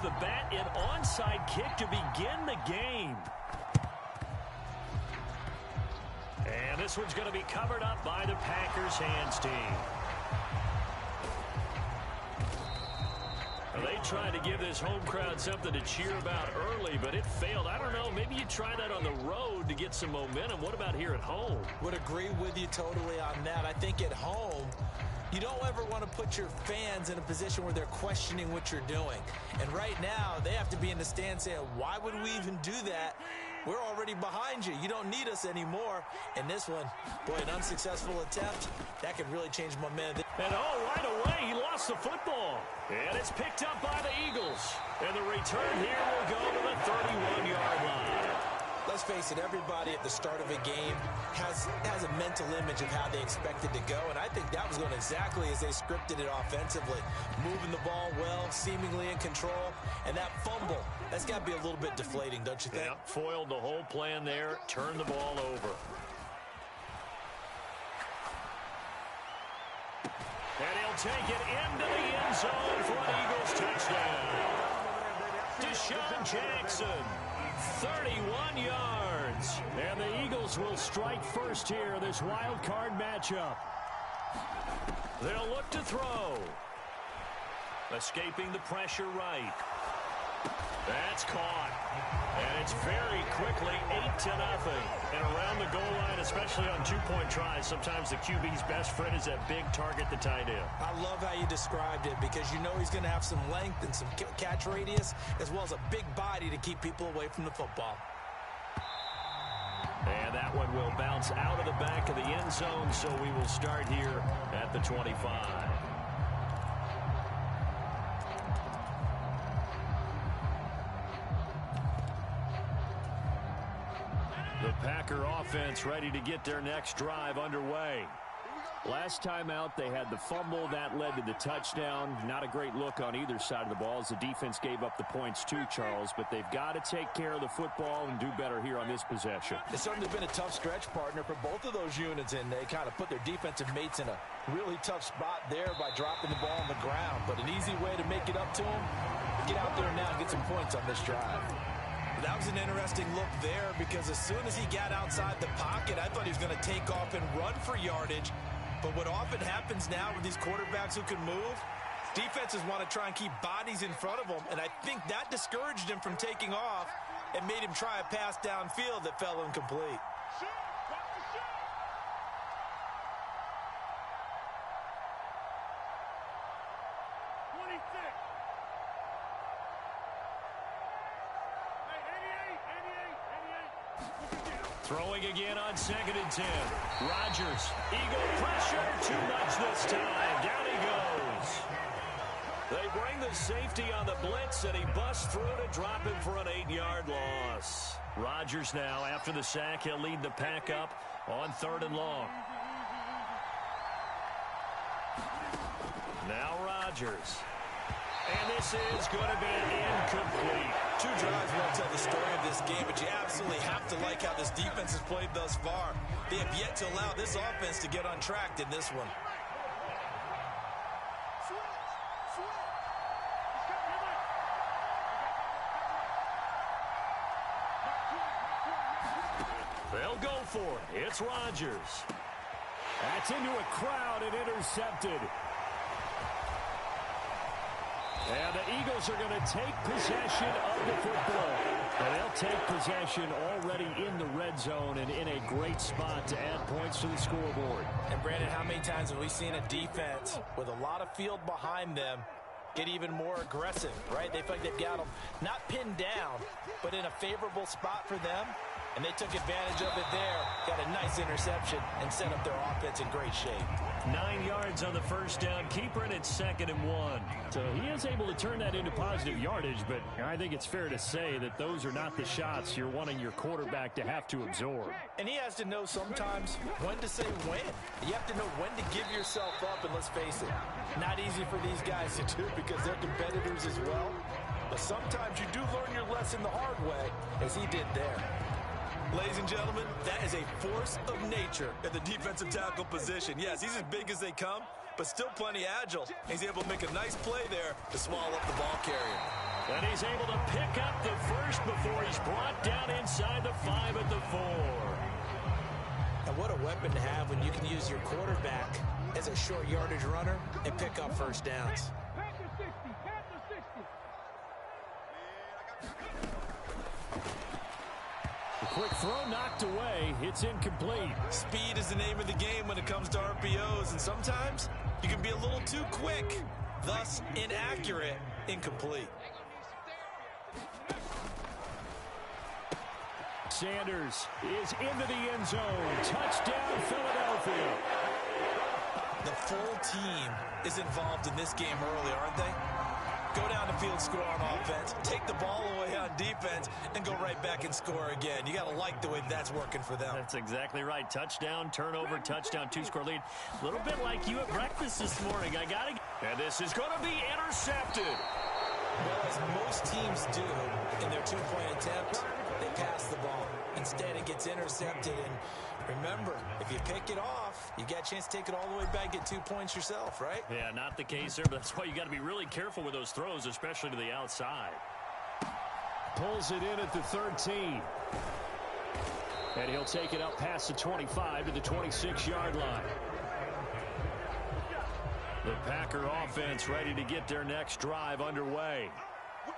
the bat, an onside kick to begin the game. And this one's going to be covered up by the Packers hands team. Well, they tried to give this home crowd something to cheer about early, but it failed. I don't know, maybe you try that on the road to get some momentum. What about here at home? Would agree with you totally on that. I think at home, you don't ever want to put your fans in a position where they're questioning what you're doing. And right now, they have to be in the stand saying, why would we even do that? We're already behind you. You don't need us anymore. And this one, boy, an unsuccessful attempt. That could really change momentum. And right away, he lost the football. And it's picked up by the Eagles. And the return here will go to the 31-yard line. Let's face it, everybody at the start of a game has a mental image of how they expect it to go, and I think that was going exactly as they scripted it offensively. Moving the ball well, seemingly in control, and that fumble, that's got to be a little bit deflating, don't you think? Yeah, foiled the whole plan there, turned the ball over. And he'll take it into the end zone for an Eagles touchdown. Deshaun Jackson. 31 yards. And the Eagles will strike first here in this wild card matchup. They'll look to throw. Escaping the pressure right. That's caught. And it's very quickly 8-0. And around the goal line, especially on two-point tries, sometimes the QB's best friend is that big target, the tight end. I love how you described it because you know he's going to have some length and some catch radius as well as a big body to keep people away from the football. And that one will bounce out of the back of the end zone, so we will start here at the 25. The Packer offense ready to get their next drive underway. Last time out, they had the fumble. That led to the touchdown. Not a great look on either side of the ball as the defense gave up the points too, Charles. But they've got to take care of the football and do better here on this possession. It's certainly been a tough stretch, partner, for both of those units, and they kind of put their defensive mates in a really tough spot there by dropping the ball on the ground. But an easy way to make it up to them, get out there now and get some points on this drive. That was an interesting look there because as soon as he got outside the pocket, I thought he was going to take off and run for yardage. But what often happens now with these quarterbacks who can move, defenses want to try and keep bodies in front of them, and I think that discouraged him from taking off and made him try a pass downfield that fell incomplete. Throwing again on 2nd and 10. Rodgers, Eagle pressure, too much this time. Down he goes. They bring the safety on the blitz, and he busts through to drop him for an 8-yard loss. Rodgers now, after the sack, he'll lead the pack up on 3rd and long. Now Rodgers. And this is going to be incomplete. Two drives won't tell the story of this game, but you absolutely have to like how this defense has played thus far. They have yet to allow this offense to get untracked in this one. They'll go for it. It's Rodgers. That's into a crowd and intercepted. And the Eagles are going to take possession of the football. And they'll take possession already in the red zone and in a great spot to add points to the scoreboard. And, Brandon, how many times have we seen a defense with a lot of field behind them get even more aggressive, right? They feel like they've got them not pinned down, but in a favorable spot for them. And they took advantage of it there, got a nice interception, and set up their offense in great shape. 9 yards on the first down. Keeper, and it's 2nd and 1. So he is able to turn that into positive yardage, but I think it's fair to say that those are not the shots you're wanting your quarterback to have to absorb. And he has to know sometimes when to say when. You have to know when to give yourself up, and let's face it, not easy for these guys to do because they're competitors as well. But sometimes you do learn your lesson the hard way, as he did there. Ladies and gentlemen, that is a force of nature at the defensive tackle position. Yes, he's as big as they come, but still plenty agile. He's able to make a nice play there to swallow up the ball carrier. And he's able to pick up the first before he's brought down inside the 5 at the 4. And what a weapon to have when you can use your quarterback as a short yardage runner and pick up first downs. A quick throw knocked away. It's incomplete. Speed is the name of the game when it comes to RPOs, and sometimes you can be a little too quick, thus inaccurate, incomplete. Sanders is into the end zone. Touchdown, Philadelphia. The full team is involved in this game early, aren't they? Go down the field, score on offense, take the ball away on defense, and go right back and score again. You got to like the way that's working for them. That's exactly right. Touchdown, turnover, touchdown, 2-score lead. A little bit like you at breakfast this morning. And this is going to be intercepted. Well, as most teams do in their two-point attempt, they pass the ball. Instead, it gets intercepted. And remember, if you pick it off, you got a chance to take it all the way back, get 2 points yourself, right? Yeah, not the case there, but that's why you got to be really careful with those throws, especially to the outside. Pulls it in at the 13. And he'll take it up past the 25 to the 26-yard line. The Packer offense ready to get their next drive underway.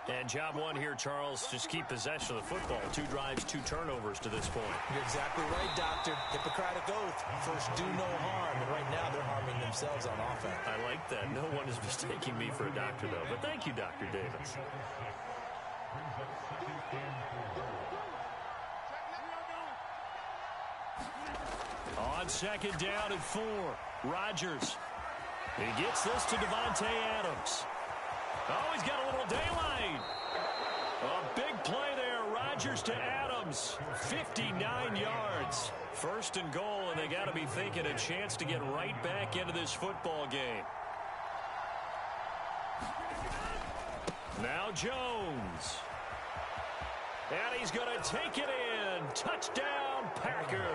And job one here, Charles, just keep possession of the football. 2 drives, 2 turnovers to this point. You're exactly right, Doctor. Hippocratic oath. First, do no harm. And right now, they're harming themselves on offense. I like that. No one is mistaking me for a doctor, though. But thank you, Dr. Davis. On second down at 4, Rodgers. He gets this to Davante Adams. Oh, he's got a little daylight. A big play there. Rodgers to Adams. 59 yards. First and goal, and they got to be thinking a chance to get right back into this football game. Now Jones. And he's going to take it in. Touchdown, Packers.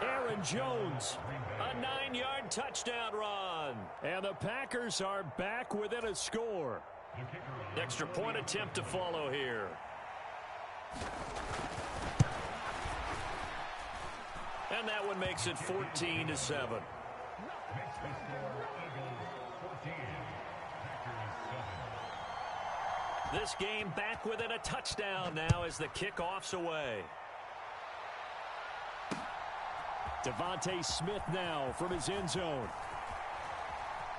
Aaron Jones, a 9-yard touchdown run. And the Packers are back within a score. Extra point attempt to follow here. And that one makes it 14-7. This game back within a touchdown now as the kickoff's away. Devontae Smith now from his end zone.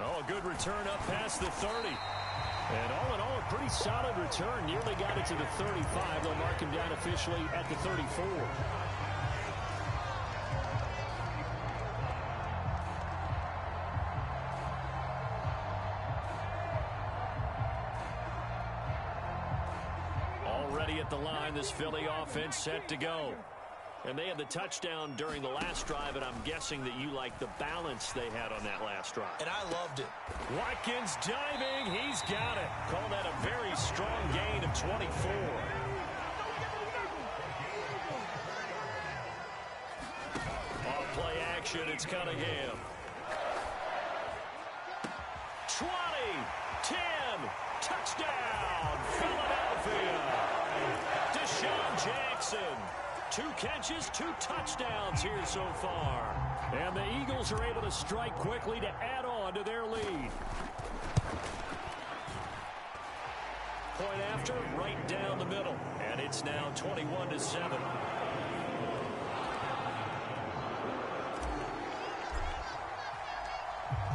Oh, a good return up past the 30. And all in all, a pretty solid return. Nearly got it to the 35. They'll mark him down officially at the 34. Already at the line, this Philly offense set to go. And they had the touchdown during the last drive, and I'm guessing that you like the balance they had on that last drive. And I loved it. Watkins diving. He's got it. Call that a very strong gain of 24. Off play action, it's Cunningham. 20, 10, touchdown, Philadelphia. Deshaun Jackson. 2 catches, 2 touchdowns here so far. And the Eagles are able to strike quickly to add on to their lead. Point after, right down the middle. And it's now 21-7.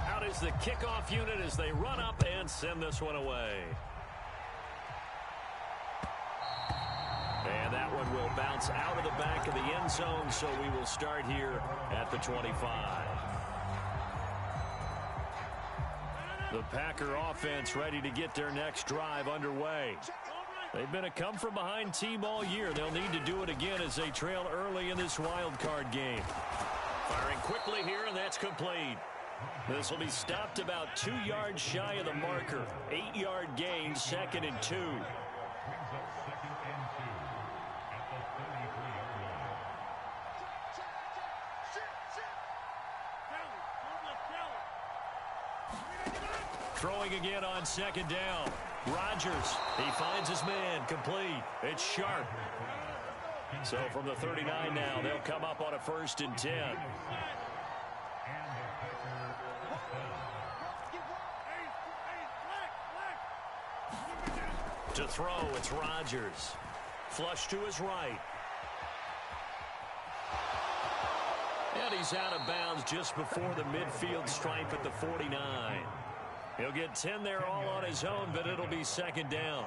Out is the kickoff unit as they run up and send this one away. And that one will bounce out of the back of the end zone, so we will start here at the 25. The Packer offense ready to get their next drive underway. They've been a come-from-behind team all year. They'll need to do it again as they trail early in this wild card game. Firing quickly here, and that's complete. This will be stopped about 2 yards shy of the marker. 8-yard gain, 2nd and 2. Throwing again on second down. Rodgers, he finds his man, complete. It's Sharp. So from the 39 now, they'll come up on a 1st and 10. To throw, it's Rodgers. Flush to his right. And he's out of bounds just before the midfield stripe at the 49. He'll get 10 there all on his own, but it'll be 2nd down.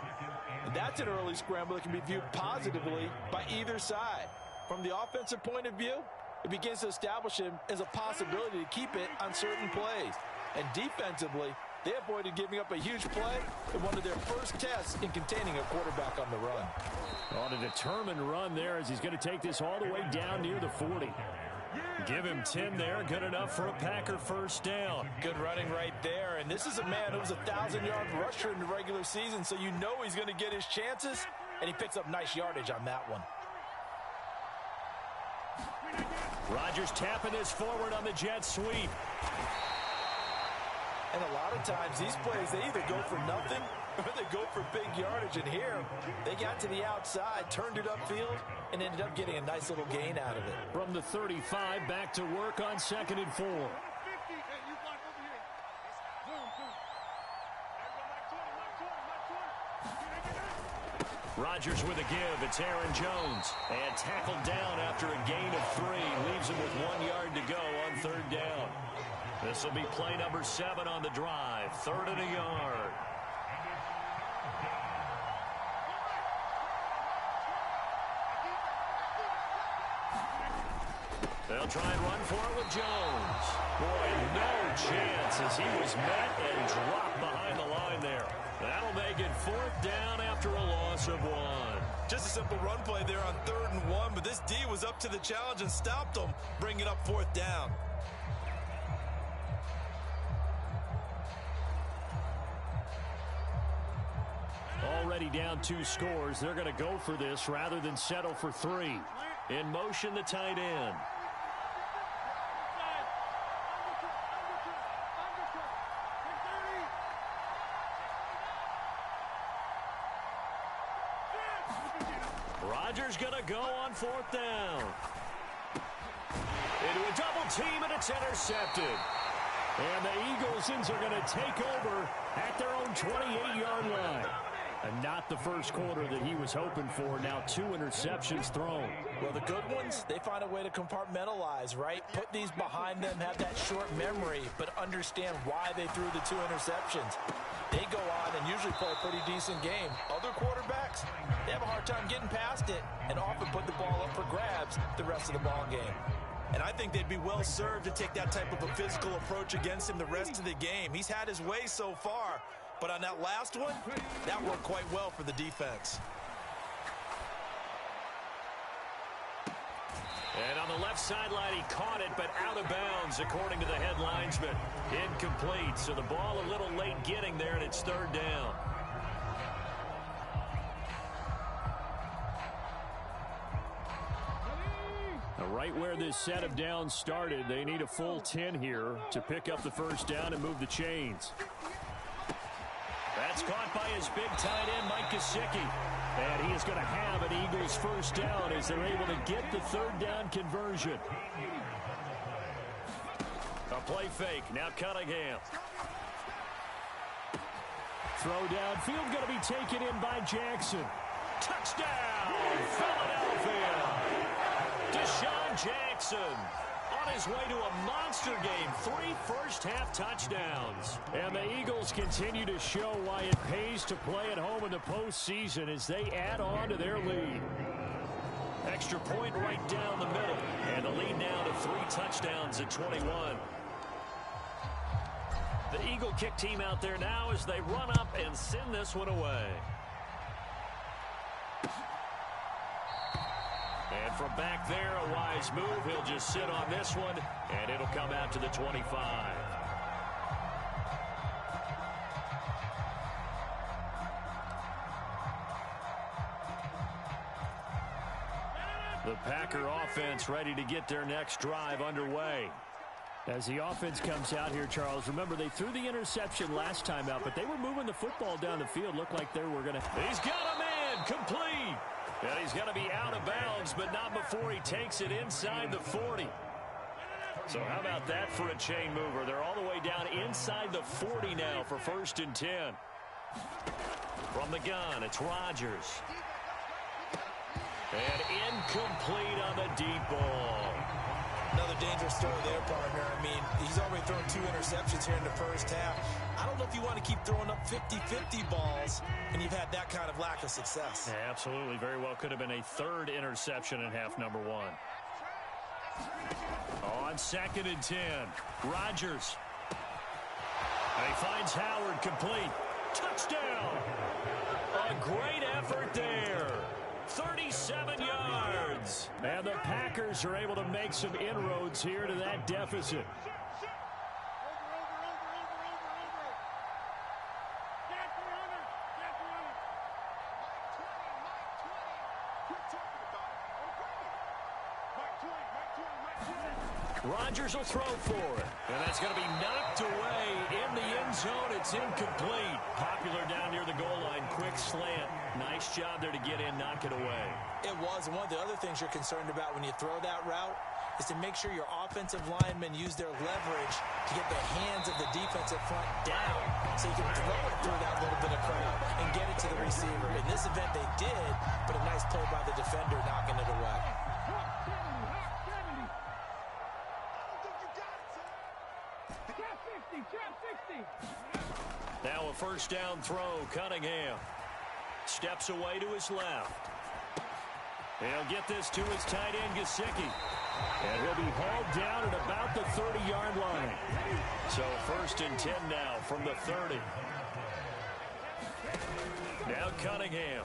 That's an early scramble that can be viewed positively by either side. From the offensive point of view, it begins to establish him as a possibility to keep it on certain plays. And defensively, they avoided giving up a huge play in one of their first tests in containing a quarterback on the run. On a determined run there as he's going to take this all the way down near the 40. Give him 10 there. Good enough for a Packer 1st down. Good running right there. And this is a man who was a 1,000-yard rusher in the regular season, so you know he's going to get his chances, and he picks up nice yardage on that one. Rodgers tapping this forward on the jet sweep. And a lot of times these plays, they either go for nothing or they go for big yardage. And here, they got to the outside, turned it upfield, and ended up getting a nice little gain out of it. From the 35, back to work on 2nd and 4. Rodgers with a give. It's Aaron Jones. And tackled down after a gain of 3. Leaves him with 1 yard to go on 3rd down. This will be play number 7 on the drive. 3rd and a yard. They'll try and run for it with Jones. Boy, no chance as he was met and dropped behind the line there. That'll make it 4th down after a loss of 1. Just a simple run play there on 3rd and 1, but this D was up to the challenge and stopped them, bringing up 4th down. Already down 2 scores. They're going to go for this rather than settle for 3. In motion, the tight end. Rodgers going to go on 4th down. Into a double team, and it's intercepted. And the Eaglesons are going to take over at their own 28-yard line. And not the first quarter that he was hoping for. Now 2 interceptions thrown. Well, the good ones, they find a way to compartmentalize, right? Put these behind them, have that short memory, but understand why they threw the 2 interceptions. They go on and usually play a pretty decent game. Other quarterbacks, they have a hard time getting past it and often put the ball up for grabs the rest of the ball game. And I think they'd be well served to take that type of a physical approach against him the rest of the game. He's had his way so far. But on that last one, that worked quite well for the defense. And on the left sideline, he caught it, but out of bounds, according to the head linesman. Incomplete, so the ball a little late getting there, and it's 3rd down. Right where this set of downs started, they need a full 10 here to pick up the 1st down and move the chains. That's caught by his big tight end, Mike Gesicki. And he is going to have an Eagles 1st down as they're able to get the 3rd down conversion. A play fake. Now Cunningham. Throw downfield going to be taken in by Jackson. Touchdown, Philadelphia. Deshaun Jackson on his way to a monster game. 3 first-half touchdowns. And the Eagles continue to show why it pays to play at home in the postseason as they add on to their lead. Extra point right down the middle. And the lead now to 3 touchdowns at 21. The Eagle kick team out there now as they run up and send this one away. And from back there, a wise move. He'll just sit on this one, and it'll come out to the 25. The Packer offense ready to get their next drive underway. As the offense comes out here, Charles, remember they threw the interception last time out, but they were moving the football down the field. Looked like they were going to. He's got a man, complete. And he's going to be out of bounds, but not before he takes it inside the 40. So how about that for a chain mover? They're all the way down inside the 40 now for 1st and 10. From the gun, it's Rodgers. And incomplete on the deep ball. Another dangerous throw there, partner. I mean, he's already thrown 2 interceptions here in the first half. I don't know if you want to keep throwing up 50-50 balls when you've had that kind of lack of success. Yeah, absolutely. Very well could have been a 3rd interception in half number 1. On 2nd and 10, Rodgers. And he finds Howard complete. Touchdown! A great effort there. 37 yards. And the Packers are able to make some inroads here to that deficit. Rodgers will throw for it. And that's going to be knocked away in the end zone. It's incomplete. Popular down near the goal line. Quick slant. Nice job there to get in, knock it away. It was. And one of the other things you're concerned about when you throw that route is to make sure your offensive linemen use their leverage to get the hands of the defensive front down so you can throw it through that little bit of crowd and get it to the receiver. In this event, they did, but a nice play by the defender knocking it away. Now a 1st down throw, Cunningham. Steps away to his left. He'll get this to his tight end, Gesicki. And he'll be hauled down at about the 30-yard line. So 1st and 10 now from the 30. Now Cunningham.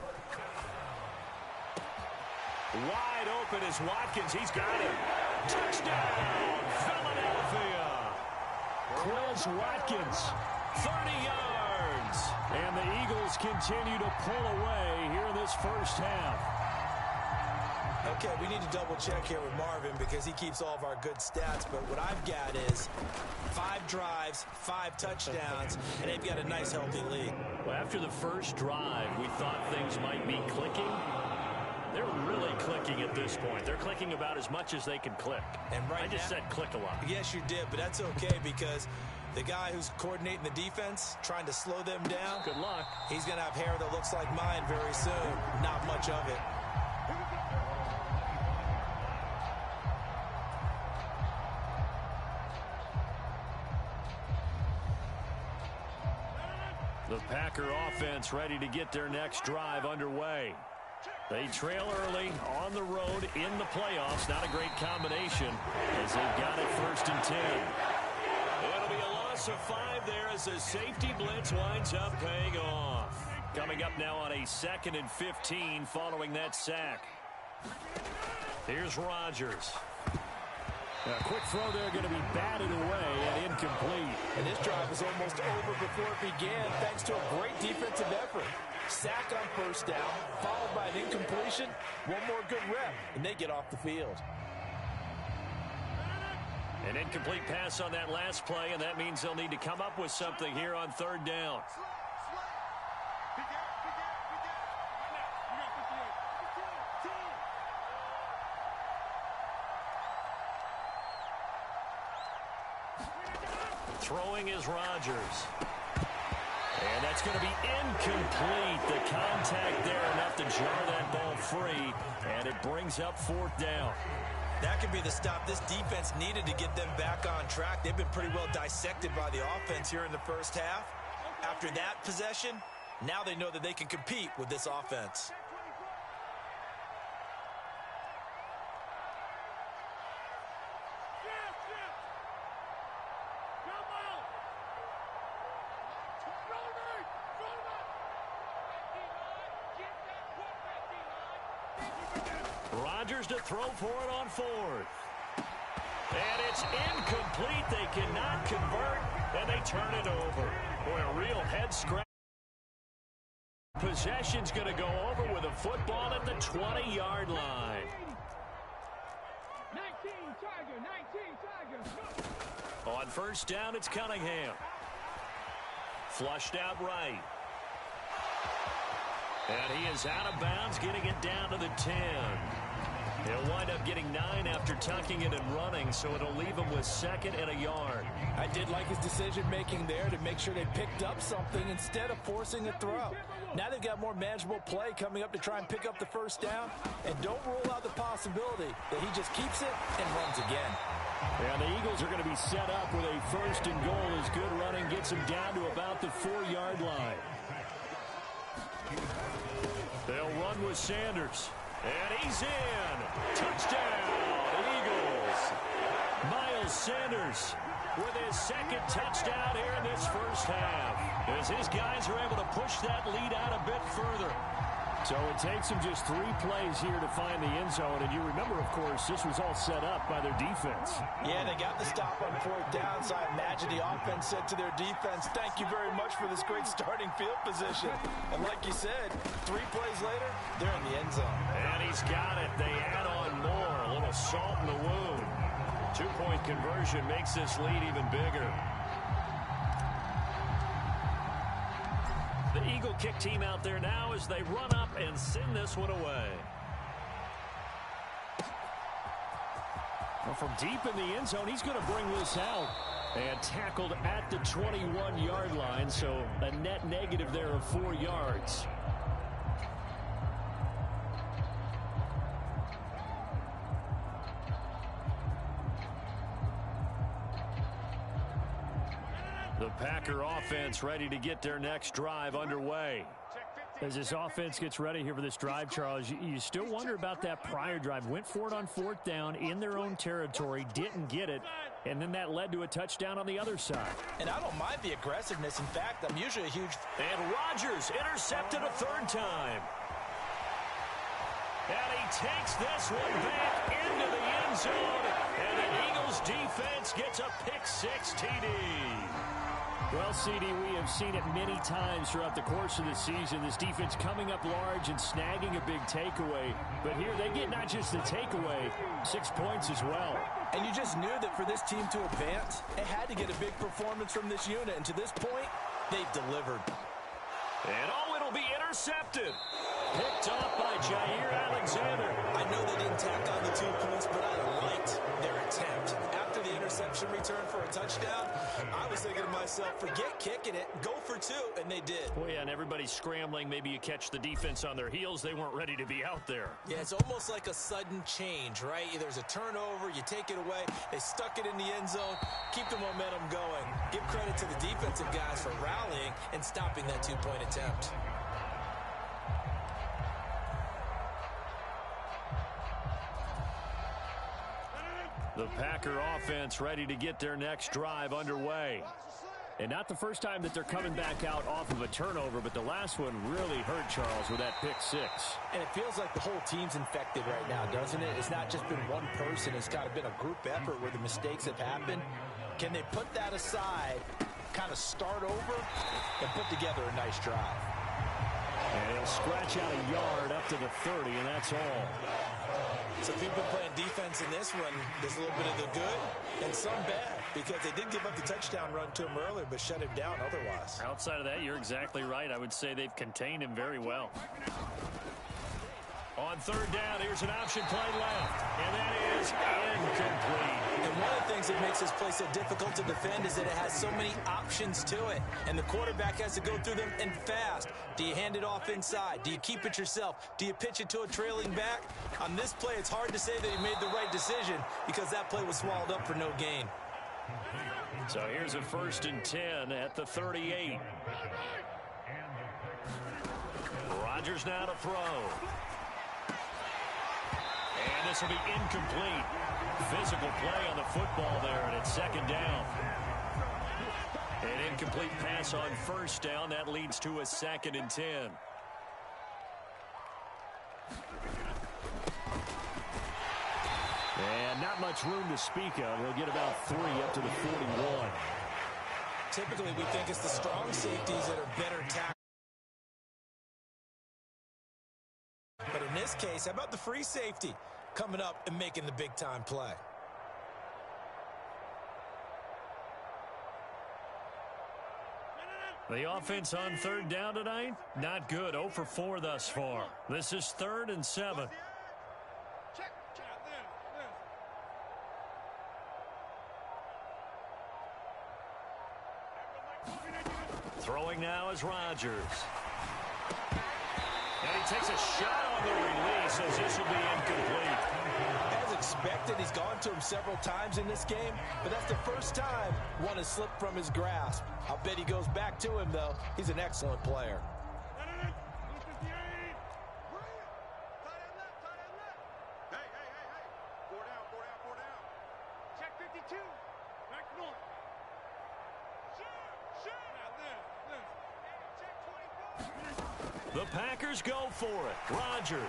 Wide open is Watkins. He's got him. Touchdown, Philadelphia. Quills Watkins, 30 yards. And the Eagles continue to pull away here in this first half. Okay, we need to double check here with Marvin because he keeps all of our good stats. But what I've got is 5 drives, 5 touchdowns, and they've got a nice, healthy lead. Well, after the first drive, we thought things might be clicking. They're really clicking at this point. They're clicking about as much as they can click. And I just said click a lot. Yes, you did, but that's okay because the guy who's coordinating the defense, trying to slow them down. Good luck. He's going to have hair that looks like mine very soon. Not much of it. The Packer offense ready to get their next drive underway. They trail early on the road in the playoffs. Not a great combination as they've got it 1st and 10. It'll be a loss of 5 there as the safety blitz winds up paying off. Coming up now on a 2nd and 15 following that sack. Here's Rodgers. A quick throw there going to be batted away and incomplete. And this drive was almost over before it began thanks to a great defensive effort. Sack on 1st down, followed by an incompletion. One more good rep, and they get off the field. An incomplete pass on that last play, and that means they'll need to come up with something here on 3rd down. Throwing is Rodgers. And that's going to be incomplete. The contact there enough to jar that ball free. And it brings up 4th down. That could be the stop this defense needed to get them back on track. They've been pretty well dissected by the offense here in the first half. After that possession, now they know that they can compete with this offense. Rodgers to throw for it on 4th. And it's incomplete. They cannot convert, and they turn it over. Boy, a real head scratch. Possession's going to go over with a football at the 20-yard line. 19 Tiger, 19 Tiger. On first down, it's Cunningham. Flushed out right. And he is out of bounds, getting it down to the 10. He'll wind up getting 9 after tucking it and running, so it'll leave him with 2nd and a yard. I did like his decision-making there to make sure they picked up something instead of forcing a throw. Now they've got more manageable play coming up to try and pick up the first down, and don't rule out the possibility that he just keeps it and runs again. And the Eagles are going to be set up with a 1st and goal as good running gets him down to about the 4-yard line. They'll run with Sanders. And he's in. Touchdown, Eagles. Miles Sanders with his 2nd touchdown here in this first half, as his guys are able to push that lead out a bit further. So it takes them just 3 plays here to find the end zone. And you remember, of course, this was all set up by their defense. Yeah, they got the stop on 4th down, so I imagine the offense said to their defense, thank you very much for this great starting field position. And like you said, 3 plays later, they're in the end zone. And he's got it. They add on more. A little salt in the wound. 2-point conversion makes this lead even bigger. The Eagle kick team out there now as they run up and send this one away. Well, from deep in the end zone, he's going to bring this out. And tackled at the 21-yard line, so a net negative there of 4 yards. The Packer offense ready to get their next drive underway. As this offense gets ready here for this drive, Charles, you still wonder about that prior drive. Went for it on 4th down in their own territory, didn't get it, and then that led to a touchdown on the other side. And I don't mind the aggressiveness. In fact, I'm usually a huge... And Rodgers intercepted a 3rd time. And he takes this one back into the end zone, and the Eagles defense gets a pick-6 TD. Well, CD, we have seen it many times throughout the course of the season. This defense coming up large and snagging a big takeaway. But here they get not just the takeaway, 6 points as well. And you just knew that for this team to advance, it had to get a big performance from this unit. And to this point, they've delivered. And it'll be intercepted. Picked off by Jair Alexander. I know they didn't tack on the 2 points, but I liked their attempt. After the interception return for a touchdown, I was thinking to myself, forget kicking it, go for 2, and they did. Well, yeah, and everybody's scrambling. Maybe you catch the defense on their heels. They weren't ready to be out there. Yeah, it's almost like a sudden change, right? There's a turnover, you take it away, they stuck it in the end zone, keep the momentum going. Give credit to the defensive guys for rallying and stopping that 2-point attempt. The Packer offense ready to get their next drive underway. And not the first time that they're coming back out off of a turnover, but the last one really hurt Charles with that pick-6. And it feels like the whole team's infected right now, doesn't it? It's not just been one person. It's kind of been a group effort where the mistakes have happened. Can they put that aside, kind of start over, and put together a nice drive? And he'll scratch out a yard up to the 30, and that's all. So if you've been playing defense in this one, there's a little bit of the good and some bad, because they did give up the touchdown run to him earlier, but shut him down otherwise. Outside of that, you're exactly right. I would say they've contained him very well. On 3rd down, here's an option play left, and that is incomplete. And one of the things that makes this play so difficult to defend is that it has so many options to it, and the quarterback has to go through them and fast. Do you hand it off inside? Do you keep it yourself? Do you pitch it to a trailing back? On this play, it's hard to say that he made the right decision because that play was swallowed up for no gain. So here's a 1st and 10 at the 38. Rodgers now to throw. And this will be incomplete. Physical play on the football there, and it's 2nd down. An incomplete pass on 1st down. That leads to a 2nd and 10. And not much room to speak of. He'll get about 3 up to the 41. Typically, we think it's the strong safeties that are better tackled. But in this case, how about the free safety coming up and making the big-time play? The offense on third down tonight, not good. 0 for 4 thus far. This is 3rd and 7. Throwing now is Rodgers. And he takes a shot on the release as this will be incomplete. As expected, he's gone to him several times in this game, but that's the first time one has slipped from his grasp. I'll bet he goes back to him, though. He's an excellent player. The Packers go for it. Rodgers.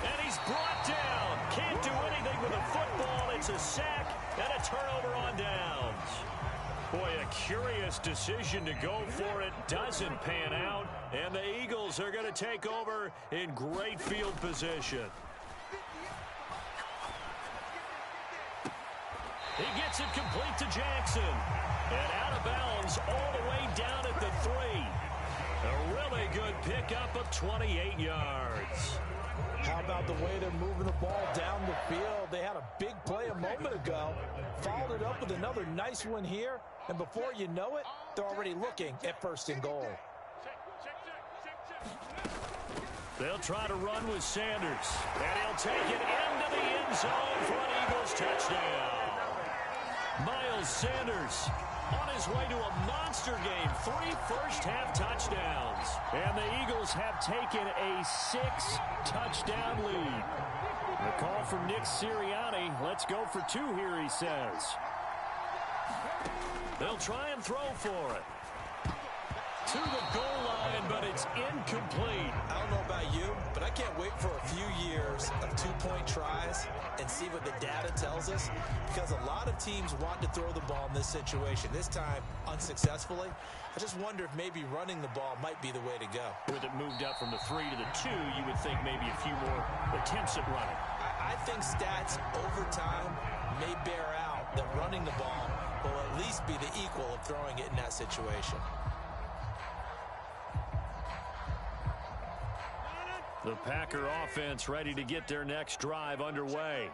And he's brought down. Can't do anything with the football. It's a sack and a turnover on downs. Boy, a curious decision to go for it. Doesn't pan out. And the Eagles are going to take over in great field position. He gets it complete to Jackson. And out of bounds all the way down at the 3. A really good pickup of 28 yards. How about the way they're moving the ball down the field? They had a big play a moment ago, followed it up with another nice one here, and before you know it, they're already looking at 1st and goal. They'll try to run with Sanders, and he'll take it into the end zone for an Eagles touchdown. Miles Sanders on his way to a monster game. 3 first-half touchdowns. And the Eagles have taken a 6-touchdown lead. The call from Nick Sirianni. Let's go for 2 here, he says. They'll try and throw for it. To the goal line, but it's incomplete. I don't know about you, but I can't wait for a few years of 2-point tries and see what the data tells us, because a lot of teams want to throw the ball in this situation. This time, unsuccessfully. I just wonder if maybe running the ball might be the way to go. With it moved up from the 3 to the 2, you would think maybe a few more attempts at running. I think stats over time may bear out that running the ball will at least be the equal of throwing it in that situation. The Packer offense ready to get their next drive underway.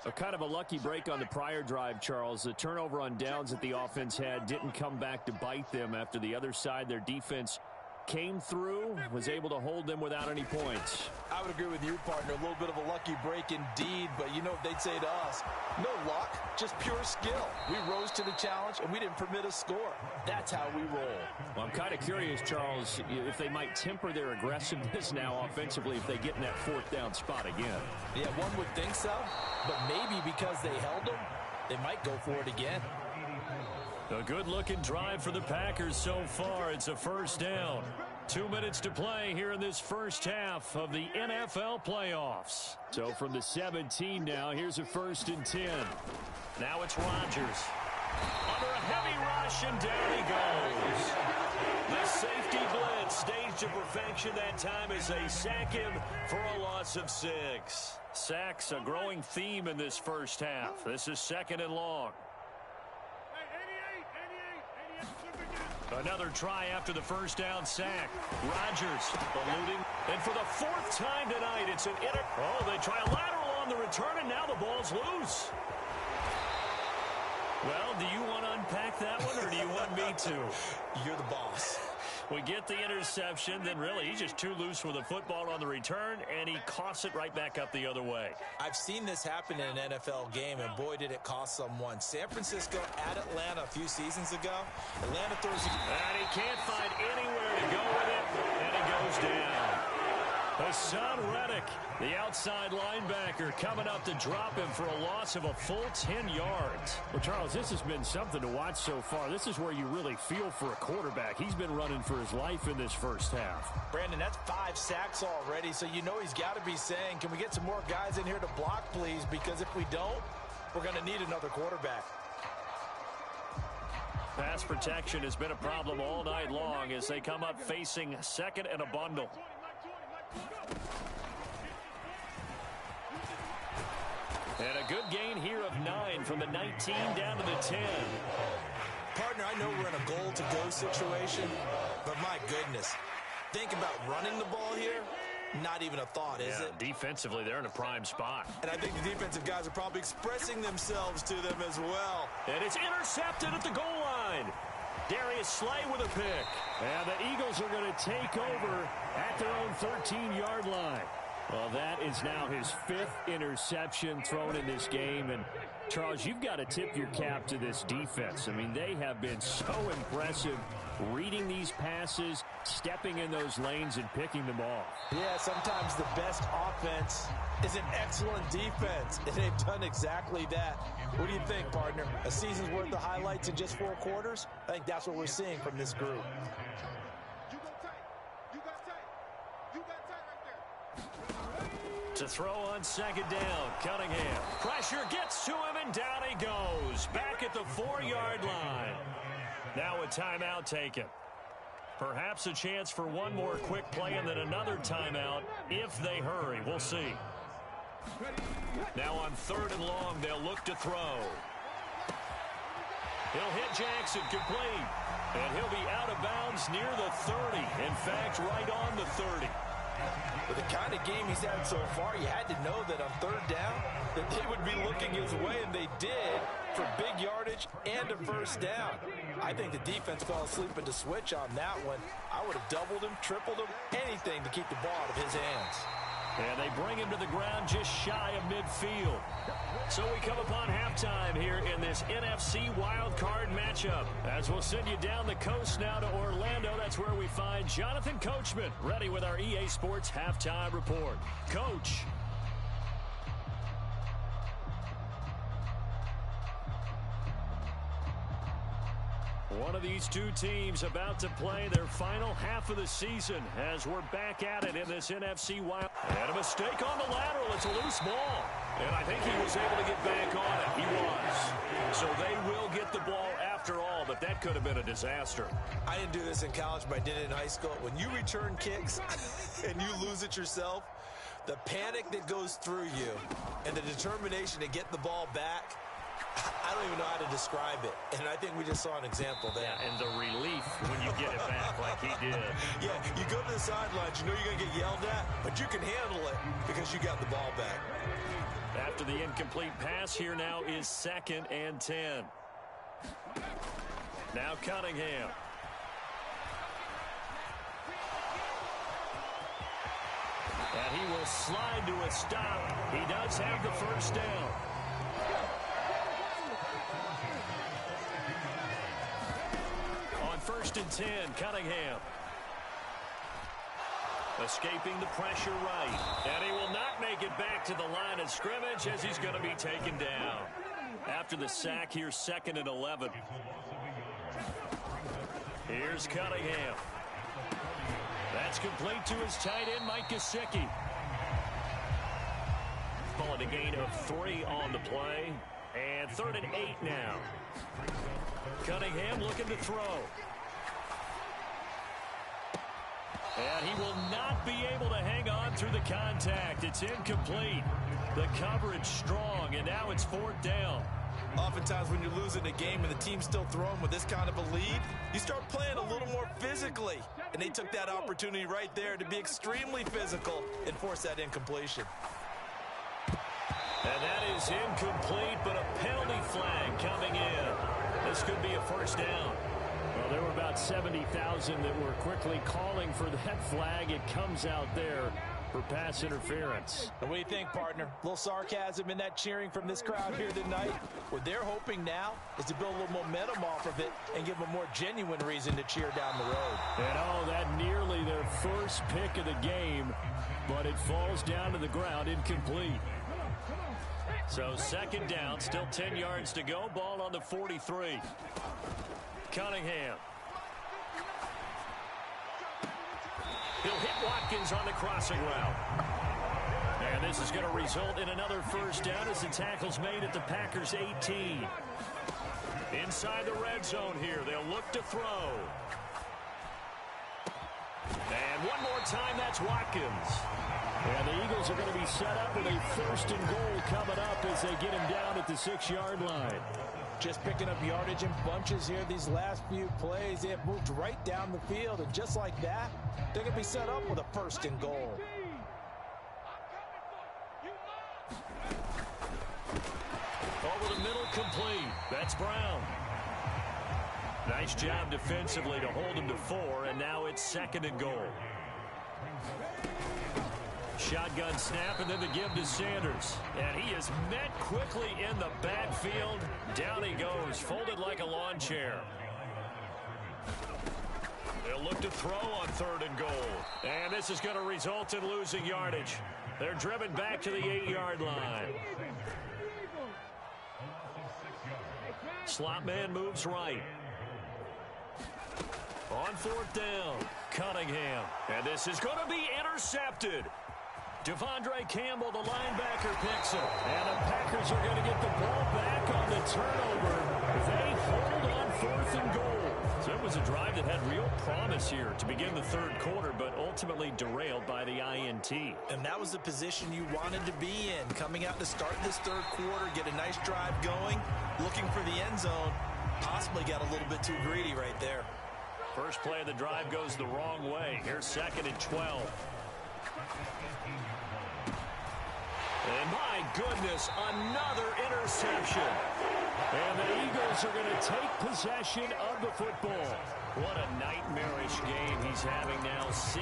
A kind of a lucky break on the prior drive, Charles. The turnover on downs that the offense had didn't come back to bite them after the other side. Their defense came through, was able to hold them without any points. I would agree with you, partner. A little bit of a lucky break indeed, but you know what they'd say to us? No luck, just pure skill. We rose to the challenge, and we didn't permit a score. That's how we roll. Well, I'm kind of curious, Charles, if they might temper their aggressiveness now offensively if they get in that 4th down spot again. Yeah, one would think so, but maybe because they held them, they might go for it again. A good-looking drive for the Packers so far. It's a 1st down. 2 minutes to play here in this first half of the NFL playoffs. So from the 17 now, here's a 1st and 10. Now it's Rodgers. Under a heavy rush, and down he goes. The safety blitz staged to perfection that time as they sack him for a loss of 6. Sacks a growing theme in this first half. This is 2nd and long. Another try after the 1st down sack. Rodgers eluding. And for the 4th time tonight, it's an Oh, they try a lateral on the return, and now the ball's loose. Well, do you want to unpack that one, or do you want me to? You're the boss. We get the interception, then really he's just too loose with the football on the return, and he coughs it right back up the other way. I've seen this happen in an NFL game, and boy, did it cost someone. San Francisco at Atlanta a few seasons ago. Atlanta throws... And he can't find anywhere to go with it, and it goes down. Hassan Reddick, the outside linebacker, coming up to drop him for a loss of a full 10 yards. Well, Charles, this has been something to watch so far. This is where you really feel for a quarterback. He's been running for his life in this first half. Brandon, that's 5 sacks already, so you know he's got to be saying, can we get some more guys in here to block, please? Because if we don't, we're going to need another quarterback. Pass protection has been a problem all night long as they come up facing 2nd and a bundle. And a good gain here of 9 from the 19 down to the 10. Partner, I know we're in a goal-to-go situation, But my goodness, think about running the ball here. Not even a thought, is it? Defensively, they're in a prime spot. And I think the defensive guys are probably expressing themselves to them as well. And it's intercepted at the goal line. Darius Slay with a pick. And the Eagles are going to take over at their own 13-yard line. Well, that is now his 5th interception thrown in this game. And, Charles, you've got to tip your cap to this defense. I mean, they have been so impressive reading these passes, stepping in those lanes, and picking them off. Yeah, sometimes the best offense is an excellent defense, and they've done exactly that. What do you think, partner? A season's worth of highlights in just 4 quarters? I think that's what we're seeing from this group. To throw on 2nd down, Cunningham. Pressure gets to him, and down he goes. Back at the 4-yard line. Now a timeout taken. Perhaps a chance for one more quick play and then another timeout if they hurry. We'll see. Now on 3rd and long, they'll look to throw. He'll hit Jackson complete. And he'll be out of bounds near the 30. In fact, right on the 30. With the kind of game he's had so far, you had to know that on 3rd down that they would be looking his way, and they did, for big yardage and a 1st down. I think the defense fell asleep at the switch on that one. I would have doubled him, tripled him, anything to keep the ball out of his hands. And they bring him to the ground just shy of midfield. So we come upon halftime here in this NFC wildcard matchup. As we'll send you down the coast now to Orlando, that's where we find Jonathan Coachman ready with our EA Sports halftime report. Coach. One of these two teams about to play their final half of the season as we're back at it in this NFC Wild. And a mistake on the lateral. It's a loose ball. And I think he was able to get back on it. He was. So they will get the ball after all, but that could have been a disaster. I didn't do this in college, but I did it in high school. When you return kicks and you lose it yourself, the panic that goes through you and the determination to get the ball back, I don't even know how to describe it. And I think we just saw an example there. Yeah, and the relief when you get it back like he did. Yeah, you go to the sidelines, you know you're going to get yelled at, but you can handle it because you got the ball back. After the incomplete pass, here now is 2nd and 10. Now Cunningham. And he will slide to a stop. He does have the 1st down. On 1st and 10, Cunningham. Escaping the pressure right. And he will not make it back to the line of scrimmage as he's going to be taken down. After the sack, here's 2nd and 11. Here's Cunningham. That's complete to his tight end, Mike Gesicki. Calling a gain of 3 on the play. And 3rd and 8 now. Cunningham looking to throw. And he will not be able to hang on through the contact. It's incomplete. The coverage strong, and now it's 4th down. Oftentimes when you're losing a game and the team's still throwing with this kind of a lead, you start playing a little more physically. And they took that opportunity right there to be extremely physical and force that incompletion. And that is incomplete, but a penalty flag coming in. This could be a 1st down. Well, there were about 70,000 that were quickly calling for that flag. It comes out there for pass interference. And what do you think, partner? A little sarcasm in that cheering from this crowd here tonight. What they're hoping now is to build a little momentum off of it and give them a more genuine reason to cheer down the road. And oh, that nearly their first pick of the game, but it falls down to the ground incomplete. So 2nd down, still 10 yards to go. Ball on the 43. Cunningham. He'll hit Watkins on the crossing route. And this is going to result in another 1st down as the tackle's made at the Packers' 18. Inside the red zone here, they'll look to throw. And one more time. That's Watkins. And the Eagles are going to be set up with a 1st and goal coming up as they get him down at the 6-yard line. Just picking up yardage in bunches here these last few plays. They have moved right down the field, and just like that, they're going to be set up with a 1st and goal. Over the middle, complete. That's Brown. Nice job defensively to hold him to 4, and now it's 2nd and goal. Shotgun snap, and then the give to Sanders. And he is met quickly in the backfield. Down he goes, folded like a lawn chair. They'll look to throw on 3rd and goal. And this is going to result in losing yardage. They're driven back to the 8-yard line. Slot man moves right. On 4th down, Cunningham. And this is going to be intercepted. Devondre Campbell, the linebacker, picks it. And the Packers are going to get the ball back on the turnover. They hold on 4th and goal. So it was a drive that had real promise here to begin the 3rd quarter, but ultimately derailed by the INT. And that was the position you wanted to be in. Coming out to start this 3rd quarter, get a nice drive going, looking for the end zone. Possibly got a little bit too greedy right there. First play of the drive goes the wrong way. Here's 2nd and 12. And my goodness, another interception. And the Eagles are going to take possession of the football. What a nightmarish game he's having now. 6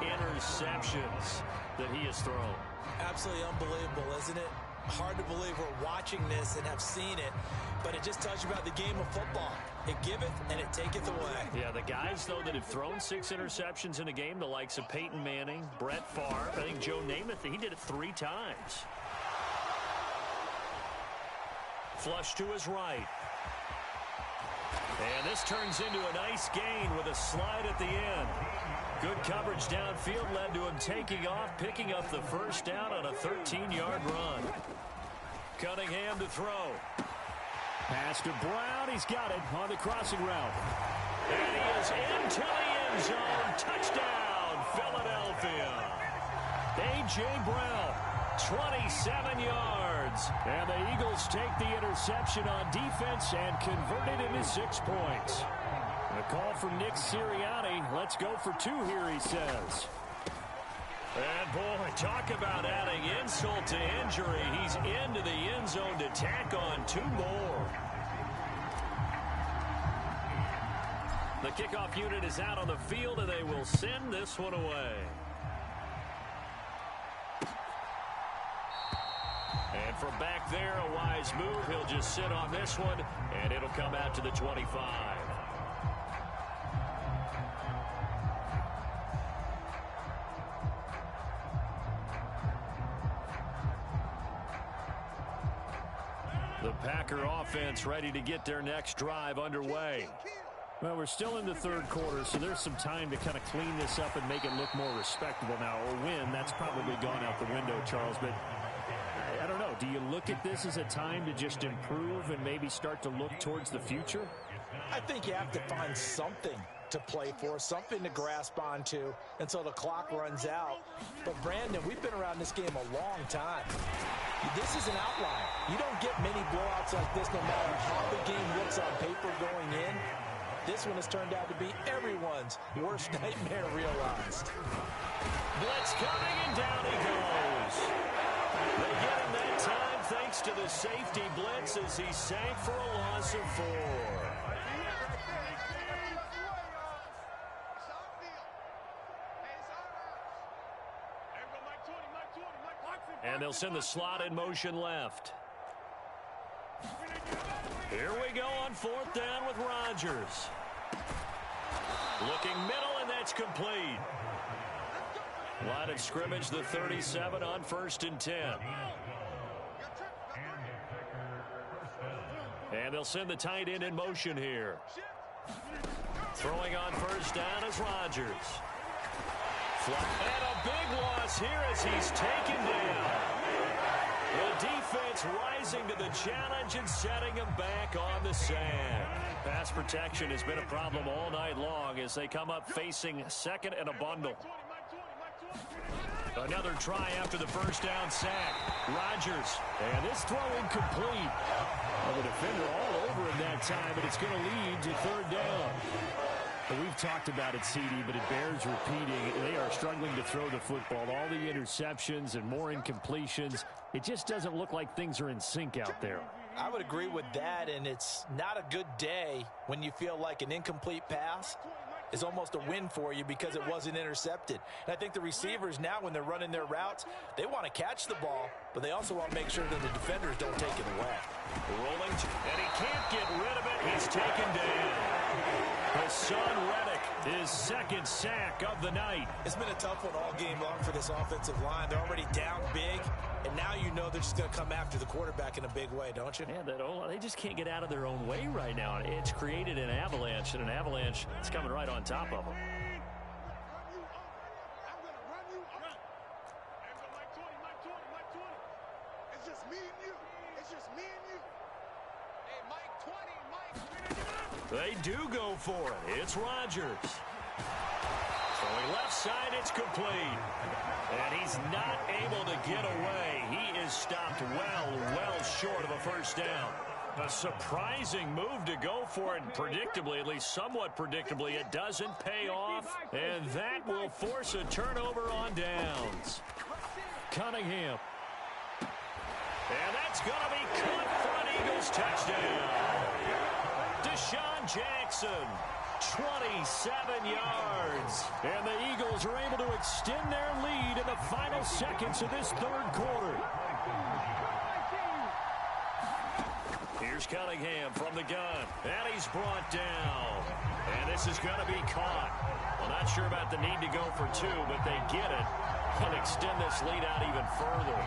interceptions that he has thrown. Absolutely unbelievable, isn't it? Hard to believe we're watching this and have seen it, but it just tells you about the game of football. It giveth and it taketh away. Yeah, the guys, though, that have thrown 6 interceptions in a game, the likes of Peyton Manning, Brett Favre, I think Joe Namath, he did it 3 times. Flush to his right. And this turns into a nice gain with a slide at the end. Good coverage downfield led to him taking off, picking up the 1st down on a 13-yard run. Cunningham to throw. Pass to Brown. He's got it on the crossing route. And he is into the end zone. Touchdown, Philadelphia. A.J. Brown, 27 yards. And the Eagles take the interception on defense and convert it into 6 points. A call from Nick Sirianni. Let's go for 2 here, he says. And, boy, talk about adding insult to injury. He's into the end zone to tack on 2 more. The kickoff unit is out on the field, and they will send this one away. And from back there, a wise move. He'll just sit on this one, and it'll come out to the 25. The Packer offense ready to get their next drive underway. Well, we're still in the 3rd quarter, so there's some time to kind of clean this up and make it look more respectable now. Or win, that's probably gone out the window, Charles. But I don't know. Do you look at this as a time to just improve and maybe start to look towards the future? I think you have to find something to play for, something to grasp onto until the clock runs out. But, Brandon, we've been around this game a long time. This is an outlier. You don't get many blowouts like this no matter how the game looks on paper going in. This one has turned out to be everyone's worst nightmare realized. Blitz coming, and down he goes. They get him that time thanks to the safety blitz as he sank for a loss of 4. And they'll send the slot in motion left. Here we go on 4th down with Rodgers. Looking middle, and that's complete. Line of scrimmage, the 37 on 1st and 10. And they'll send the tight end in motion here. Throwing on 1st down is Rodgers. And a big loss here as he's taken down. The defense rising to the challenge and setting him back on the sand. Pass protection has been a problem all night long as they come up facing second and a bundle. Another try after the first down sack. Rodgers. And this throw incomplete. Well, the defender all over him that time, but it's going to lead to third down. We've talked about it, CD, but it bears repeating. They are struggling to throw the football. All the interceptions and more incompletions. It just doesn't look like things are in sync out there. I would agree with that, and it's not a good day when you feel like an incomplete pass is almost a win for you because it wasn't intercepted. And I think the receivers now, when they're running their routes, they want to catch the ball, but they also want to make sure that the defenders don't take it away. Rolling, and he can't get rid of it. He's taken down. Hassan Reddick, his second sack of the night. It's been a tough one all game long for this offensive line. They're already down big, and now you know they're just going to come after the quarterback in a big way, don't you? Yeah, they just can't get out of their own way right now. It's created an avalanche, and an avalanche is coming right on top of them. It's just me and you. It's just me and you. Hey, Mike 20, Mike. They do go for it. It's Rodgers. Throwing left side, it's complete. And he's not able to get away. He is stopped well short of a first down. A surprising move to go for it, and predictably, at least somewhat predictably, it doesn't pay off. And that will force a turnover on downs. Cunningham. And that's going to be caught for an Eagles touchdown. Deshaun Jackson, 27 yards. And the Eagles are able to extend their lead in the final seconds of this third quarter. Here's Cunningham from the gun. And he's brought down. And this is going to be caught. Well, not sure about the need to go for two, but they get it. And extend this lead out even further.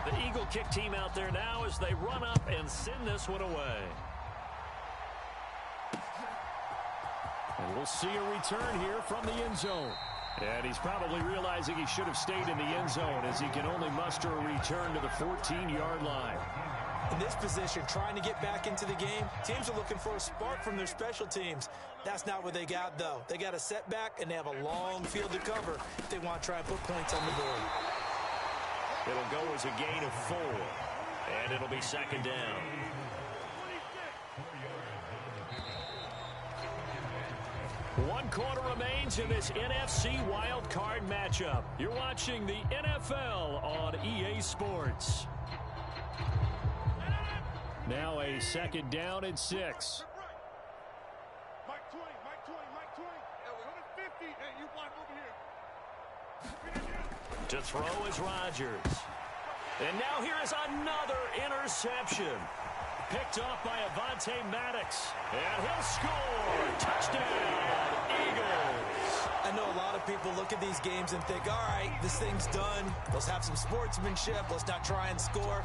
The Eagle kick team out there now as they run up and send this one away. And we'll see a return here from the end zone. And he's probably realizing he should have stayed in the end zone as he can only muster a return to the 14-yard line. In this position, trying to get back into the game, teams are looking for a spark from their special teams. That's not what they got, though. They got a setback, and they have a long field to cover if they want to try and put points on the board. It'll go as a gain of 4, and it'll be second down. One quarter remains in this NFC wildcard matchup. You're watching the NFL on EA Sports. Now a second down and 6. Mike 20, Mike 20, Mike 20. Yeah, we're 150. Hey, you block over here. To throw is Rodgers. And now here is another interception. Picked off by Avonte Maddox. And he'll score. Touchdown, Eagles. I know a lot of people look at these games and think, all right, this thing's done. Let's have some sportsmanship. Let's not try and score.